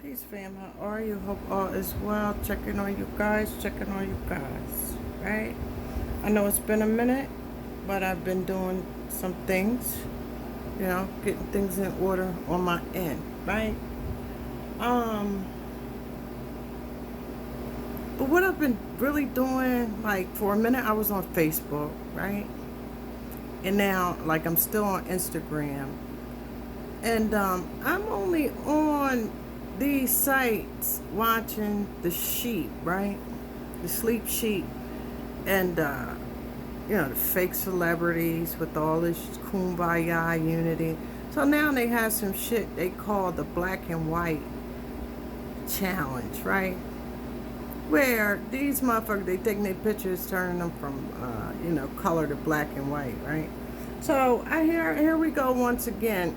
Peace fam, how are you? Hope all is well. Checking on you guys, right? I know it's been a minute, but I've been doing some things, getting things in order on my end, right? Um, but what I've been really doing, like for a minute I was on Facebook, right? And now, like I'm still on Instagram. And I'm only on these sites watching the sheep, right? The sleep sheep. And, the fake celebrities with all this kumbaya unity. So now they have some shit they call the black and white challenge, right? Where these motherfuckers, they taking their pictures, turning them from, color to black and white, right? So here we go once again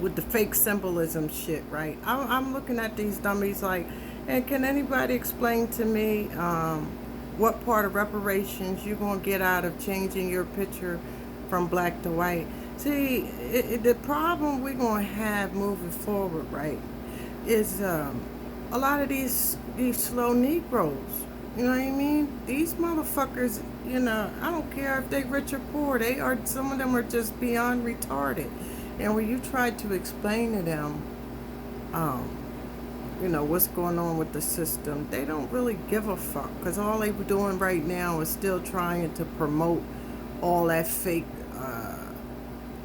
with the fake symbolism shit, right? I'm looking at these dummies like, and can anybody explain to me what part of reparations you're going to get out of changing your picture from black to white? See, the problem we're going to have moving forward, right, is a lot of these slow Negroes. You know what I mean? These motherfuckers, I don't care if they rich or poor. Some of them are just beyond retarded. And when you try to explain to them, what's going on with the system, they don't really give a fuck. Because all they were doing right now is still trying to promote all that fake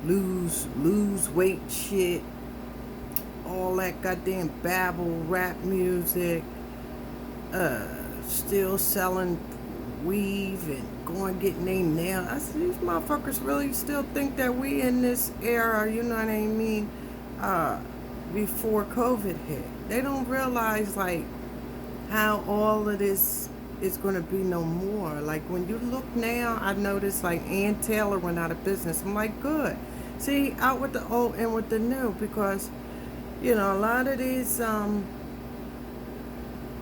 lose weight shit, all that goddamn babble rap music, still selling weave and going getting their nails. I said, these motherfuckers really still think that we in this era, you know what I mean, before COVID hit. They don't realize like how all of this is going to be no more. Like when you look now, I noticed like Ann Taylor went out of business. I'm like, good. See, out with the old and with the new, because a lot of these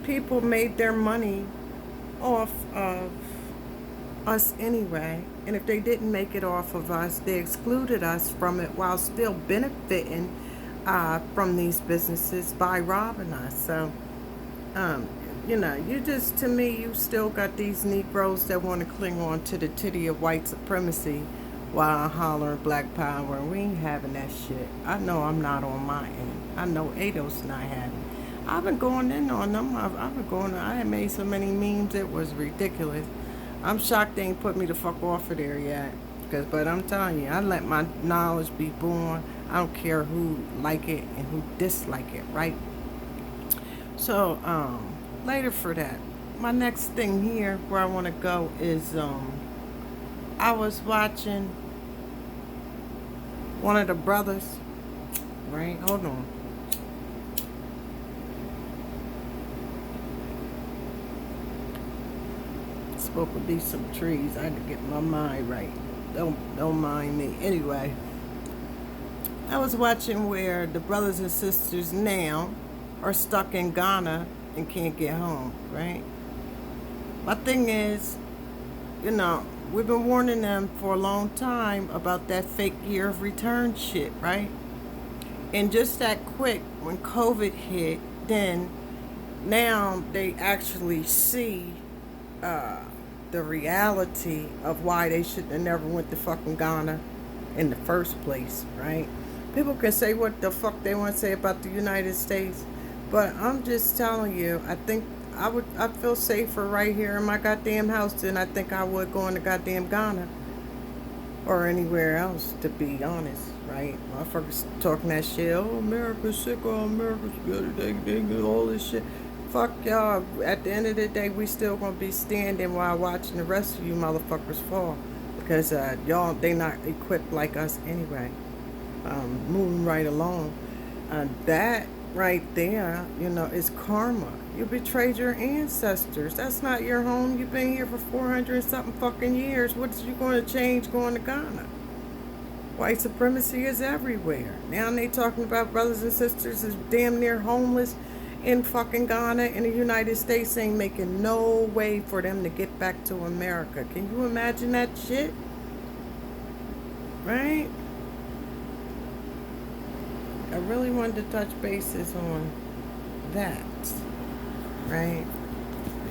people made their money off of us anyway, and if they didn't make it off of us, they excluded us from it while still benefiting from these businesses by robbing us. So you just, to me, you still got these Negroes that want to cling on to the titty of white supremacy while hollering black power, and we ain't having that shit. I know I'm not on my end. I know Ado's not having it. I've been going in on them. I had made so many memes, it was ridiculous. I'm shocked they ain't put me the fuck off of there yet. But I'm telling you, I let my knowledge be born. I don't care who like it and who dislike it, right? So, later for that. My next thing here where I want to go is, I was watching one of the brothers, right? Hold on. Supposed to be some trees. I had to get my mind right. Don't mind me. Anyway, I was watching where the brothers and sisters now are stuck in Ghana and can't get home, right? My thing is, we've been warning them for a long time about that fake year of return shit, right? And just that quick, when COVID hit, then now they actually see the reality of why they should have never went to fucking Ghana in the first place, right? People can say what the fuck they want to say about the United States, but I'm just telling you, I think I feel safer right here in my goddamn house than I think I would going to goddamn Ghana or anywhere else, to be honest, right? Motherfuckers talking that shit, oh, America's sick, oh, America's good, they get all this shit. Fuck y'all. At the end of the day, we still gonna be standing while watching the rest of you motherfuckers fall, because y'all, they not equipped like us anyway. Moving right along, that right there, is karma. You betrayed your ancestors. That's not your home. You've been here for 400 and something fucking years. What's you going to change going to Ghana? White supremacy is everywhere. Now they talking about brothers and sisters is damn near homeless in fucking Ghana, and the United States ain't making no way for them to get back to America. Can you imagine that shit? Right? I really wanted to touch bases on that, right?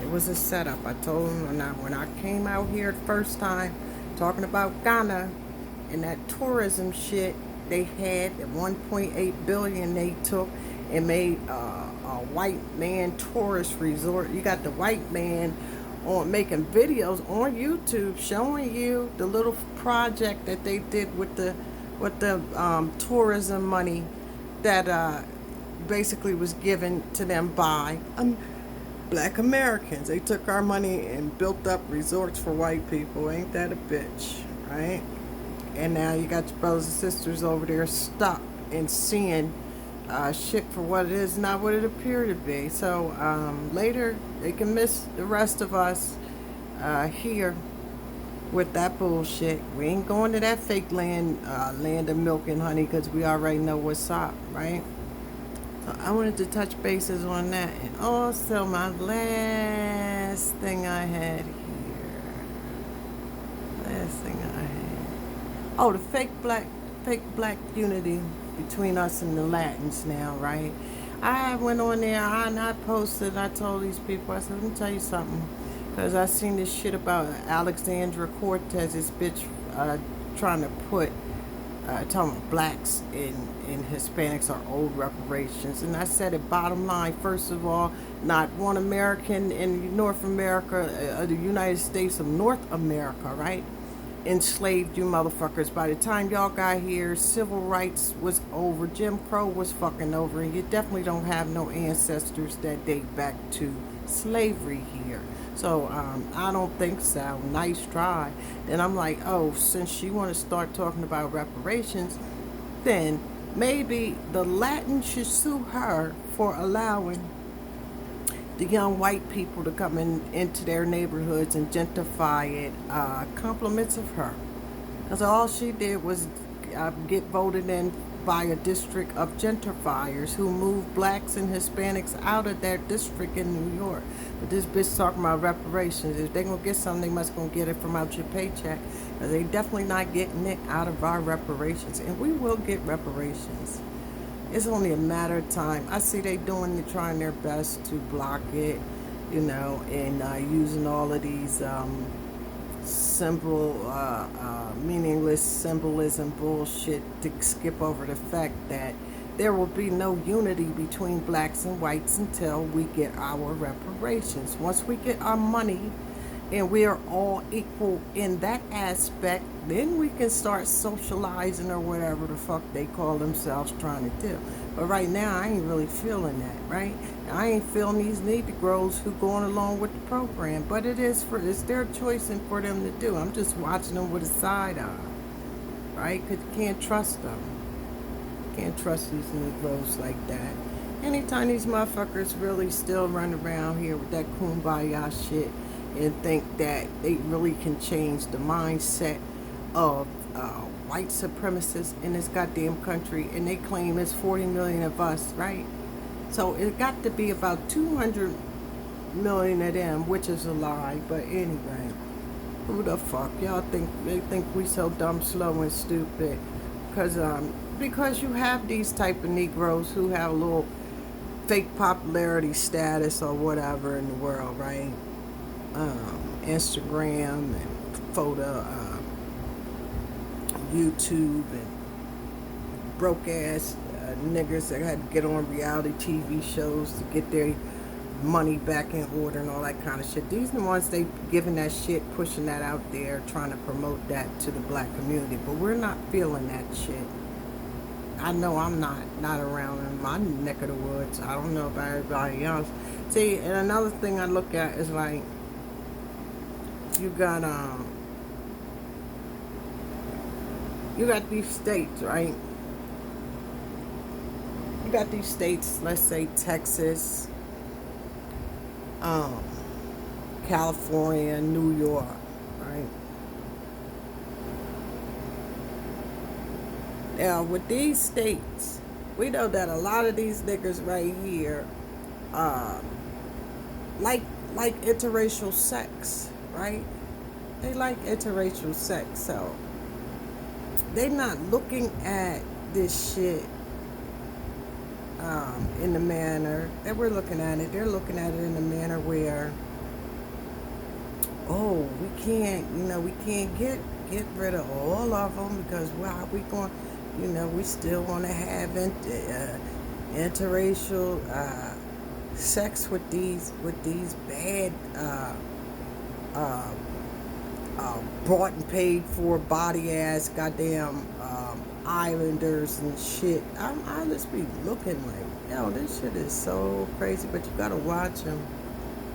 It was a setup. I told them when I came out here the first time talking about Ghana and that tourism shit they had, that 1.8 billion they took and made a white man tourist resort. You got the white man on making videos on YouTube showing you the little project that they did with the tourism money that basically was given to them by black Americans. They took our money and built up resorts for white people. Ain't that a bitch, right? And now you got your brothers and sisters over there stuck and seeing shit for what it is, not what it appeared to be. So later they can miss the rest of us here with that bullshit. We ain't going to that fake land of milk and honey, because we already know what's up, right? So I wanted to touch bases on that. And also my last thing I had here. Last thing I had. Oh, the fake black unity between us and the Latins now, right? I went on there and I posted, I told these people, I said, let me tell you something. Because I seen this shit about Alexandra Cortez, this bitch trying to put, talking about blacks and Hispanics are owed reparations. And I said it bottom line, first of all, not one American in North America, the United States of North America, right, enslaved you motherfuckers. By the time y'all got here, civil rights was over, Jim Crow was fucking over, and you definitely don't have no ancestors that date back to slavery here. So I don't think so. Nice try. Then I'm like, oh, since she want to start talking about reparations, then maybe the Latin should sue her for allowing the young white people to come into their neighborhoods and gentrify it. Compliments of her, because all she did was get voted in by a district of gentrifiers who moved blacks and Hispanics out of their district in New York. But this bitch talking about reparations. If they gonna get something, they must gonna get it from out your paycheck. Because they definitely not getting it out of our reparations. And we will get reparations. It's only a matter of time. I see they trying their best to block it, you know, and using all of these meaningless symbolism bullshit to skip over the fact that there will be no unity between blacks and whites until we get our reparations. Once we get our money and we are all equal in that aspect, then we can start socializing or whatever the fuck they call themselves trying to do. But right now, I ain't really feeling that, right? I ain't feeling these Negroes who going along with the program. But it's their choice and for them to do. I'm just watching them with a side eye, right? Because you can't trust them. Can't trust these Negroes like that. Anytime these motherfuckers really still run around here with that kumbaya shit and think that they really can change the mindset of white supremacists in this goddamn country, and they claim it's 40 million of us, right? So it got to be about 200 million of them, which is a lie. But anyway, who the fuck y'all think? They think we so dumb, slow, and stupid because you have these type of Negroes who have a little fake popularity status or whatever in the world, right? Instagram and photo, YouTube, and broke ass niggers that had to get on reality TV shows to get their money back in order and all that kind of shit. These are the ones they giving that shit, pushing that out there, trying to promote that to the black community. But we're not feeling that shit. I know I'm not around in my neck of the woods. I don't know about everybody else. See, and another thing I look at is like, you got these states, right? You got these states, let's say Texas, California, New York, right? Now, with these states, we know that a lot of these niggas right here, like interracial sex, right? They like interracial sex, so they not looking at this shit in the manner that we're looking at it. They're looking at it in the manner where, oh, we can't get rid of all of them because why we going, we still want to have interracial sex with these bad uh, bought and paid for body ass goddamn islanders and shit. I just be looking like, yo, this shit is so crazy, but you gotta watch them.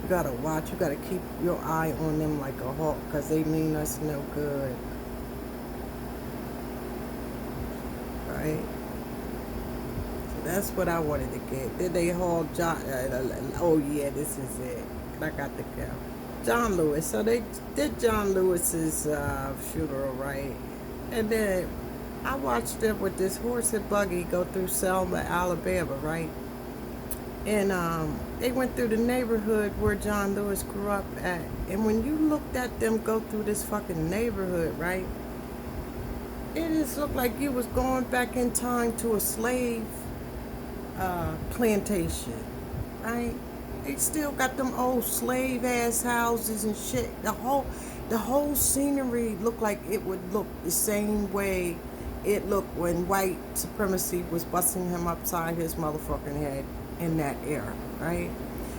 You gotta keep your eye on them like a hawk, because they mean us no good. Right? So that's what I wanted to get. Then they hauled John, oh yeah, this is it. I got the go. John Lewis. So they did John Lewis's funeral, right? And then I watched them with this horse and buggy go through Selma, Alabama, right? And they went through the neighborhood where John Lewis grew up at. And when you looked at them go through this fucking neighborhood, right? It just looked like you was going back in time to a slave plantation, right? They still got them old slave ass houses and shit. The whole scenery looked like it would look the same way it looked when white supremacy was busting him upside his motherfucking head in that era, right?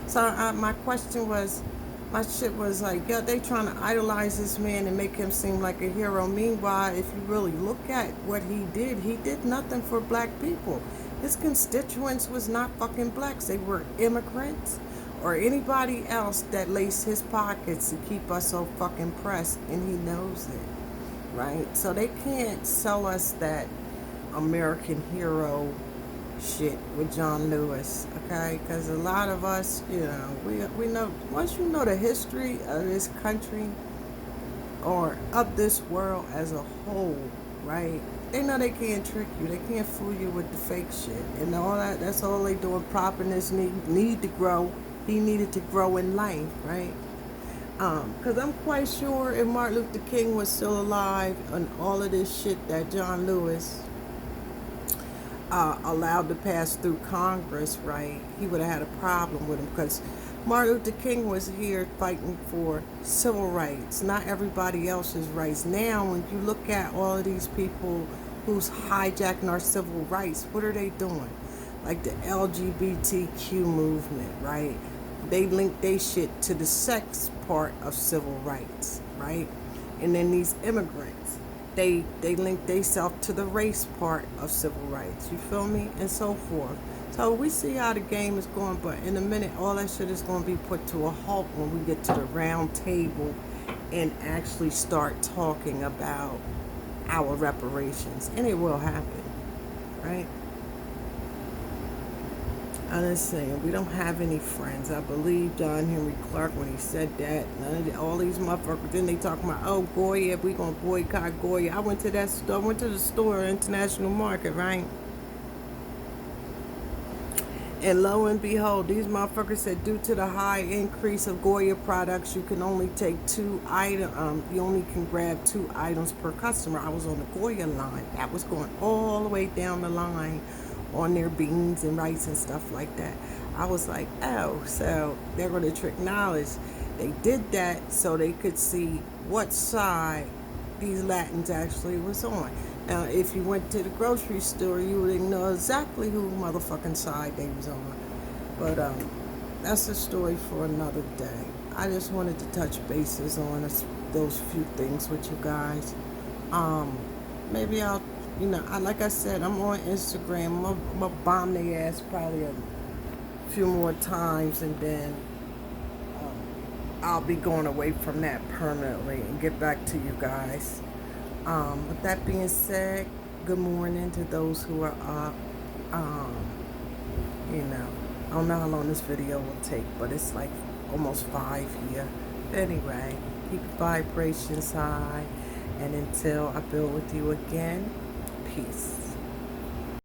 So my question was, my shit was like, yeah, they trying to idolize this man and make him seem like a hero. Meanwhile, if you really look at what he did nothing for black people. His constituents was not fucking blacks. They were immigrants or anybody else that laced his pockets to keep us so fucking pressed, and he knows it, right? So they can't sell us that American hero shit with John Lewis, okay? Because a lot of us, we know, once you know the history of this country or of this world as a whole, right? They know they can't trick you. They can't fool you with the fake shit and all that. That's all they doing, propping this need to grow. He needed to grow in life, right? Because I'm quite sure if Martin Luther King was still alive and all of this shit that John Lewis allowed to pass through Congress, right, he would have had a problem with him, because Martin Luther King was here fighting for civil rights, not everybody else's rights. Now, when you look at all of these people who's hijacking our civil rights, what are they doing? Like the LGBTQ movement, right? They link their shit to the sex part of civil rights, right? And then these immigrants, they link themselves to the race part of civil rights. You feel me? And so forth. So we see how the game is going, but in a minute, all that shit is going to be put to a halt when we get to the round table and actually start talking about our reparations. And it will happen, right? I'm just saying, we don't have any friends. I believe John Henry Clark when he said that. All these motherfuckers, then they talking about, oh, Goya, we gonna boycott Goya. I went to the store, International Market, right? And lo and behold, these motherfuckers said due to the high increase of Goya products, you can only take 2 items. You only can grab 2 items per customer. I was on the Goya line. That was going all the way down the line on their beans and rice and stuff like that. I was like, oh, so they're going to trick knowledge. They did that so they could see what side these Latins actually was on. Now, if you went to the grocery store, you would know exactly who motherfucking side they was on. But that's a story for another day. I just wanted to touch bases on those few things with you guys. Maybe I'll, like I said, I'm on Instagram. I'm gonna bomb their ass probably a few more times, and then I'll be going away from that permanently and get back to you guys. With that being said, good morning to those who are up. I don't know how long this video will take, but it's like almost 5 here. But anyway, keep vibrations high, and until I build with you again, peace.